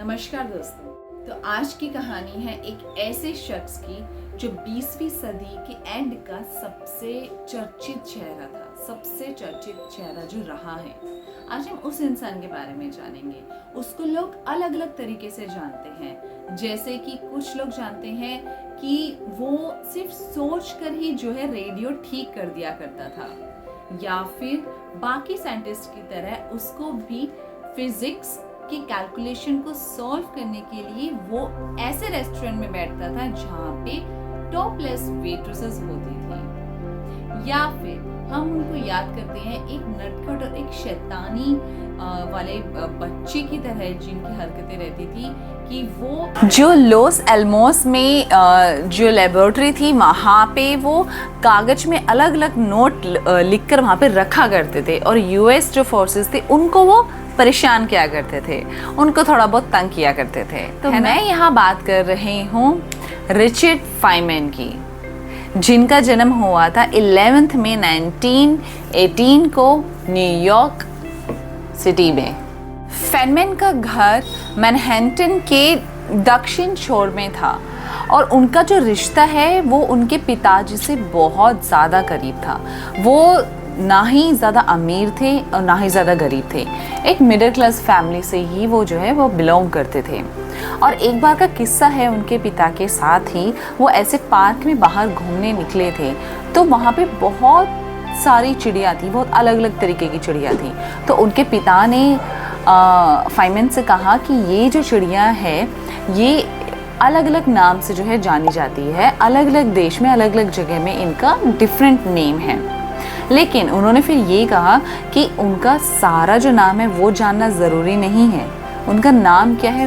नमस्कार दोस्तों। तो आज की कहानी है एक ऐसे शख्स की जो 20वीं सदी के एंड का सबसे चर्चित चेहरा था, सबसे चर्चित चेहरा जो रहा है। आज हम उस इंसान के बारे में जानेंगे। उसको लोग अलग अलग तरीके से जानते हैं, जैसे कि कुछ लोग जानते हैं कि वो सिर्फ सोच कर ही जो है रेडियो ठीक कर दिया करता था, या फिर बाकी साइंटिस्ट की तरह उसको भी फिजिक्स की कैलकुलेशन को सॉल्व करने के लिए वो ऐसे रेस्टोरेंट में बैठता था जहाँ पे टॉपलेस वेट्रेसेस होती थी, या फिर हम उनको याद करते हैं एक नटखट और एक शैतानी वाले बच्चे की तरह जिनकी हरकतें रहती थी कि वो जो लॉस एल्मोस में जो लेबोरेटरी थी वहाँ पे वो कागज में अलग अलग नोट लिखकर वहाँ पे रखा करते थे, और यूएस जो फोर्सेस थे उनको वो परेशान किया करते थे, उनको थोड़ा बहुत तंग किया करते थे। तो मैं यहाँ बात कर रही हूँ रिचर्ड फाइनमैन की, जिनका जन्म हुआ था 11 मई 1918 को न्यूयॉर्क सिटी में। फाइनमैन का घर मैनहट्टन के दक्षिण छोर में था, और उनका जो रिश्ता है वो उनके पिताजी से बहुत ज़्यादा करीब था। वो ना ही ज़्यादा अमीर थे और ना ही ज़्यादा गरीब थे, एक मिडिल क्लास फैमिली से ही वो जो है वो बिलोंग करते थे। और एक बार का किस्सा है, उनके पिता के साथ ही वो ऐसे पार्क में बाहर घूमने निकले थे, तो वहाँ पे बहुत सारी चिड़िया थी, बहुत अलग अलग तरीके की चिड़िया थी। तो उनके पिता ने फाइनमैन से कहा कि ये जो चिड़िया है ये अलग अलग नाम से जो है जानी जाती है, अलग अलग देश में अलग अलग जगह में इनका डिफरेंट नेम है। लेकिन उन्होंने फिर ये कहा कि उनका सारा जो नाम है वो जानना ज़रूरी नहीं है, उनका नाम क्या है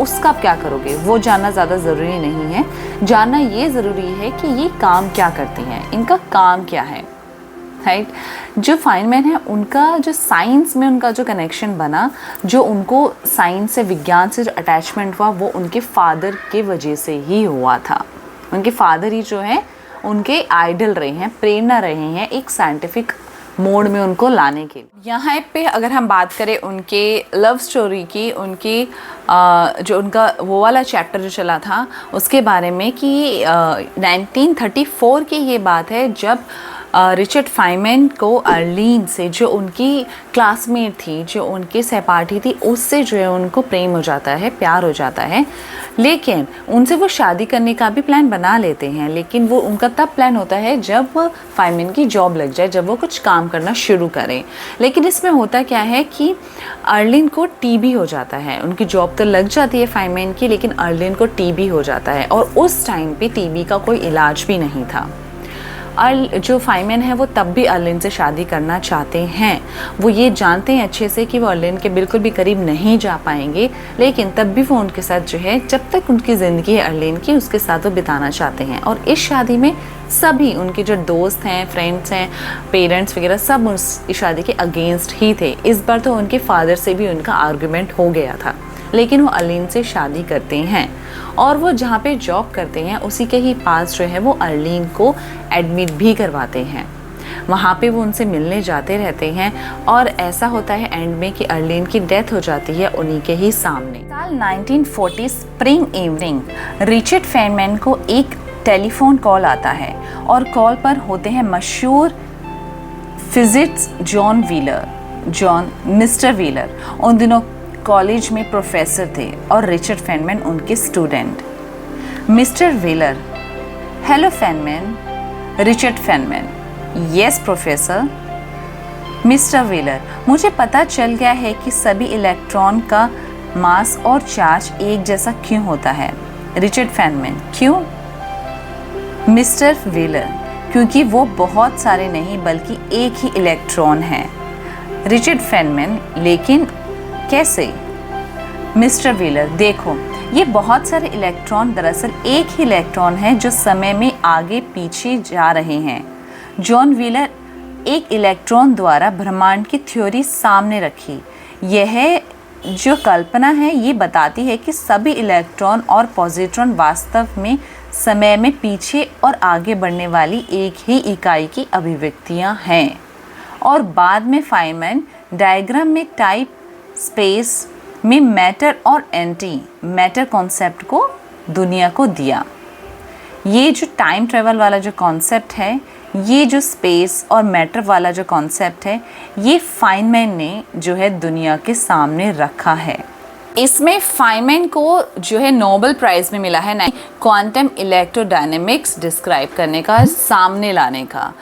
उसका क्या करोगे वो जानना ज़्यादा ज़रूरी नहीं है, जानना ये ज़रूरी है कि ये काम क्या करती हैं, इनका काम क्या है, राइट। जो फाइनमैन है उनका जो साइंस में उनका जो कनेक्शन बना, जो उनको साइंस से विज्ञान से जो अटैचमेंट हुआ वो उनके फादर के वजह से ही हुआ था। उनके फादर ही जो है उनके आइडल रहे हैं, प्रेरणा रहे हैं एक साइंटिफिक मोड में उनको लाने के लिए। यहाँ पे अगर हम बात करें उनके लव स्टोरी की, उनकी जो उनका वो वाला चैप्टर जो चला था उसके बारे में कि 1934 की ये बात है, जब रिचर्ड फाइनमैन को अर्लीन से, जो उनकी क्लासमेट थी, जो उनके सहपाठी थी, उससे जो है उनको प्रेम हो जाता है, प्यार हो जाता है। लेकिन उनसे वो शादी करने का भी प्लान बना लेते हैं, लेकिन वो उनका तब प्लान होता है जब फाइनमैन की जॉब लग जाए, जब वो कुछ काम करना शुरू करें। लेकिन इसमें होता क्या है कि अर्लीन को टीबी हो जाता है। उनकी जॉब तो लग जाती है फाइनमैन की, लेकिन अर्लीन को टीबी हो जाता है, और उस टाइम पे टीबी का कोई इलाज भी नहीं था। जो फाइनमैन है वो तब भी अर्लीन से शादी करना चाहते हैं। वो ये जानते हैं अच्छे से कि वो अर्लीन के बिल्कुल भी करीब नहीं जा पाएंगे, लेकिन तब भी वो उनके साथ जो है, जब तक उनकी ज़िंदगी है अर्लीन की, उसके साथ वो बिताना चाहते हैं। और इस शादी में सभी उनके जो दोस्त हैं, फ्रेंड्स हैं, पेरेंट्स वगैरह सब उस शादी के अगेंस्ट ही थे। इस बार तो उनके फादर से भी उनका आर्गूमेंट हो गया था, लेकिन वो अर्लीन से शादी करते हैं, और वो जहाँ पे जॉब करते हैं उसी के ही पास जो है वो अर्लीन को एडमिट भी करवाते हैं। वहाँ पे वो उनसे मिलने जाते रहते हैं, और ऐसा होता है एंड में कि अर्लीन की डेथ हो जाती है उन्हीं के ही सामने। साल 1940 स्प्रिंग इवनिंग रिचर्ड फाइनमैन को एक टेलीफोन कॉल आता है, और कॉल पर होते हैं मशहूर फिजिक्स जॉन मिस्टर व्हीलर। उन दिनों कॉलेज में प्रोफेसर थे और रिचर्ड फाइनमैन उनके student. Mister wheeler: hello Feynman. Richard Feynman: yes professor. Mister wheeler: मुझे पता चल गया है कि सभी इलेक्ट्रॉन का मास और चार्ज एक जैसा क्यों होता है। रिचर्ड फाइनमैन: क्यों? मिस्टर व्हीलर: क्योंकि वो बहुत सारे नहीं बल्कि एक ही इलेक्ट्रॉन है। रिचर्ड फाइनमैन: लेकिन कैसे? मिस्टर व्हीलर: देखो, ये बहुत सारे इलेक्ट्रॉन दरअसल एक ही इलेक्ट्रॉन है जो समय में आगे पीछे जा रहे हैं। जॉन व्हीलर एक इलेक्ट्रॉन द्वारा ब्रह्मांड की थ्योरी सामने रखी। यह जो कल्पना है ये बताती है कि सभी इलेक्ट्रॉन और पॉजिट्रॉन वास्तव में समय में पीछे और आगे बढ़ने वाली एक ही इकाई की अभिव्यक्तियां हैं। और बाद में फाइनमैन डायग्राम में टाइम स्पेस में मैटर और एंटी मैटर कॉन्सेप्ट को दुनिया को दिया। ये जो टाइम ट्रेवल वाला जो कॉन्सेप्ट है, ये जो स्पेस और मैटर वाला जो कॉन्सेप्ट है, ये फाइनमैन ने जो है दुनिया के सामने रखा है। इसमें फाइनमैन को जो है नोबेल प्राइज़ में मिला है क्वांटम इलेक्ट्रोडायनेमिक्स डिस्क्राइब करने का, सामने लाने का।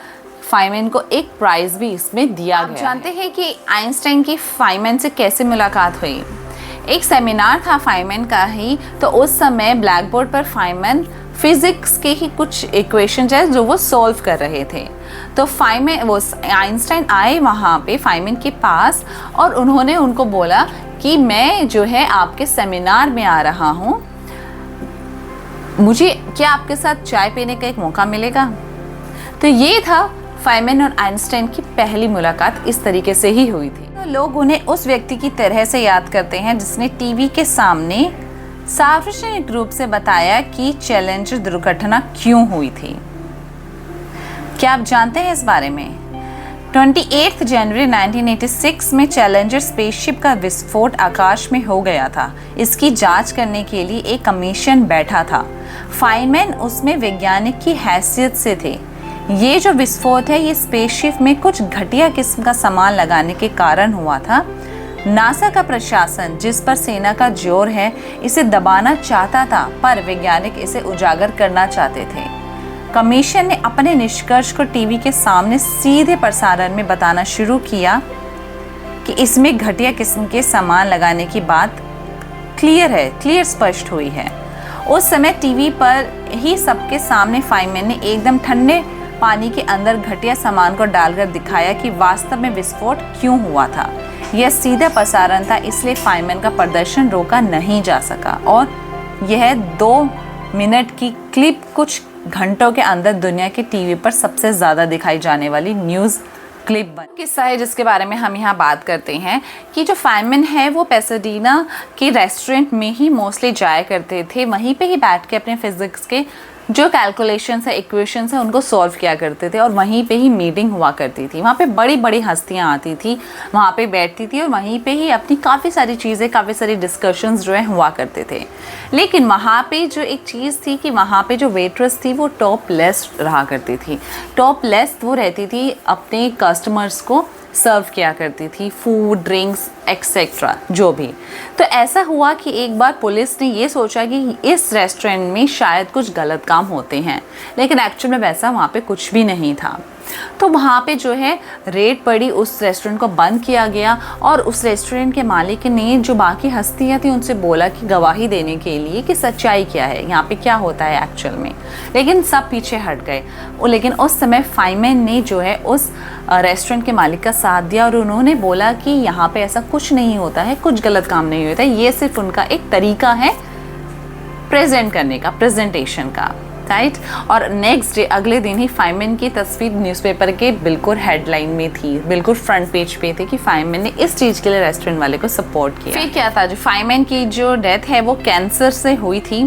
फाइनमैन को एक प्राइज़ भी इसमें दिया गया। आप जानते हैं कि आइंस्टाइन की फाइनमैन से कैसे मुलाकात हुई? एक सेमिनार था फाइनमैन का ही, तो उस समय ब्लैक बोर्ड पर फाइनमैन फिज़िक्स के ही कुछ इक्वेशन है जो वो सॉल्व कर रहे थे। तो आइंस्टाइन आए वहाँ पे फाइनमैन के पास और उन्होंने उनको बोला कि मैं जो है आपके सेमिनार में आ रहा हूँ, मुझे क्या आपके साथ चाय पीने का एक मौका मिलेगा? तो ये था फाइनमैन और आइंस्टाइन की पहली मुलाकात, इस तरीके से ही हुई थी। तो लोग उन्हें उस व्यक्ति की तरह से याद करते हैं जिसने टीवी के सामने सार्वजनिक रूप से बताया कि चैलेंजर दुर्घटना क्यों हुई थी। क्या आप जानते हैं इस बारे में? 28 जनवरी 1986 में चैलेंजर स्पेसशिप का विस्फोट आकाश में हो गया था। इसकी जांच करने के लिए एक कमीशन बैठा था। फाइनमैन उसमें वैज्ञानिक की हैसियत से थे। ये जो विस्फोट है, ये स्पेसशिप में कुछ घटिया किस्म का सामान लगाने के कारण हुआ था। नासा का प्रशासन, जिस पर सेना का जोर है, इसे दबाना चाहता था, पर वैज्ञानिक इसे उजागर करना चाहते थे। कमीशन ने अपने निष्कर्ष को टीवी के सामने सीधे प्रसारण में बताना शुरू किया कि इसमें घटिया किस्म के सामान लगाने की बात क्लियर स्पष्ट हुई है। उस समय टीवी पर ही सबके सामने फाइनमैन ने एकदम ठंडे पानी के अंदर घटिया सामान को डालकर दिखाया कि वास्तव में विस्फोट क्यों हुआ था। यह सीधा प्रसारण था, इसलिए फाइनमैन का प्रदर्शन रोका नहीं जा सका और यह 2 मिनट की क्लिप कुछ घंटों के अंदर दुनिया के टीवी पर सबसे ज़्यादा दिखाई जाने वाली न्यूज़ क्लिप बन। किस्सा है जिसके बारे में हम यहाँ बात करते हैं कि जो फाइनमैन है वो पैसाडीना के रेस्टोरेंट में ही मोस्टली जाया करते थे। वहीं पे ही बैठ के अपने फिज़िक्स के जो कैलकुलेशंस है, इक्वेशंस है, उनको सॉल्व किया करते थे और वहीं पे ही मीटिंग हुआ करती थी। वहाँ पे बड़ी बड़ी हस्तियाँ आती थी, वहाँ पे बैठती थी और वहीं पे ही अपनी काफ़ी सारी चीज़ें, काफ़ी सारी डिस्कशंस जो है हुआ करते थे। लेकिन वहाँ पे जो एक चीज़ थी कि वहाँ पे जो वेट्रेस थी वो टॉपलेस रहा करती थी। टॉपलेस वो रहती थी, अपने कस्टमर्स को सर्व किया करती थी, फूड, ड्रिंक्स एक्सेट्रा जो भी। तो ऐसा हुआ कि एक बार पुलिस ने ये सोचा कि इस रेस्टोरेंट में शायद कुछ गलत काम होते हैं, लेकिन एक्चुअल में वैसा वहाँ पे कुछ भी नहीं था। तो वहाँ पे जो है रेड पड़ी, उस रेस्टोरेंट को बंद किया गया और उस रेस्टोरेंट के मालिक ने जो बाकी हस्तियाँ थी उनसे बोला कि गवाही देने के लिए कि सच्चाई क्या है, यहाँ पे क्या होता है एक्चुअल में। लेकिन सब पीछे हट गए। लेकिन उस समय फाइनमैन ने जो है उस रेस्टोरेंट के मालिक का साथ दिया और उन्होंने बोला कि यहाँ पे ऐसा कुछ नहीं होता है, कुछ गलत काम नहीं होता है, ये सिर्फ उनका एक तरीका है प्रेजेंट करने का, प्रेजेंटेशन का, राइट। और नेक्स्ट डे, अगले दिन ही फाइनमैन की तस्वीर न्यूज़पेपर के बिल्कुल हेडलाइन में थी, बिल्कुल फ्रंट पेज पे थी कि फाइनमैन ने इस चीज़ के लिए रेस्टोरेंट वाले को सपोर्ट किया। फिर क्या था, जो फाइनमैन की जो डेथ है वो कैंसर से हुई थी,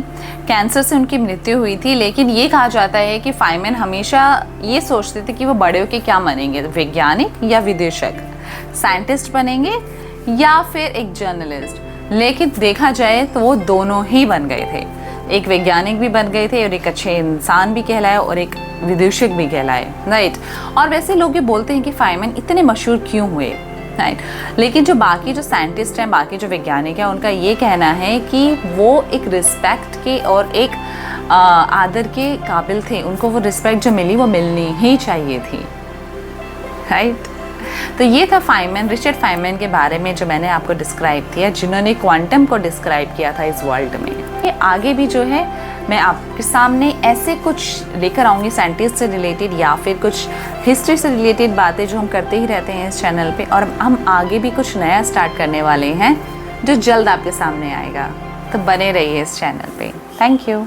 कैंसर से उनकी मृत्यु हुई थी। लेकिन ये कहा जाता है कि फाइनमैन हमेशा ये सोचते थे कि वो बड़े होकर क्या बनेंगे, वैज्ञानिक या विदेशक, साइंटिस्ट बनेंगे या फिर एक जर्नलिस्ट। लेकिन देखा जाए तो वो दोनों ही बन गए थे, एक वैज्ञानिक भी बन गए थे और एक अच्छे इंसान भी कहलाए और एक विदूषक भी कहलाए, राइट। और वैसे लोग ये बोलते हैं कि फाइनमैन इतने मशहूर क्यों हुए, राइट। लेकिन जो बाकी जो साइंटिस्ट हैं, बाकी जो वैज्ञानिक हैं, उनका ये कहना है कि वो एक रिस्पेक्ट के और एक आदर के काबिल थे। उनको वो रिस्पेक्ट जो मिली वो मिलनी ही चाहिए थी, राइट। तो ये था फाइनमैन, रिचर्ड फाइनमैन के बारे में जो मैंने आपको डिस्क्राइब किया, जिन्होंने क्वांटम को डिस्क्राइब किया था इस वर्ल्ड में। ये आगे भी जो है मैं आपके सामने ऐसे कुछ लेकर आऊँगी साइंटिस्ट से रिलेटेड या फिर कुछ हिस्ट्री से रिलेटेड बातें जो हम करते ही रहते हैं इस चैनल पे, और हम आगे भी कुछ नया स्टार्ट करने वाले हैं जो जल्द आपके सामने आएगा। तो बने रहिए इस चैनल पे। Thank you.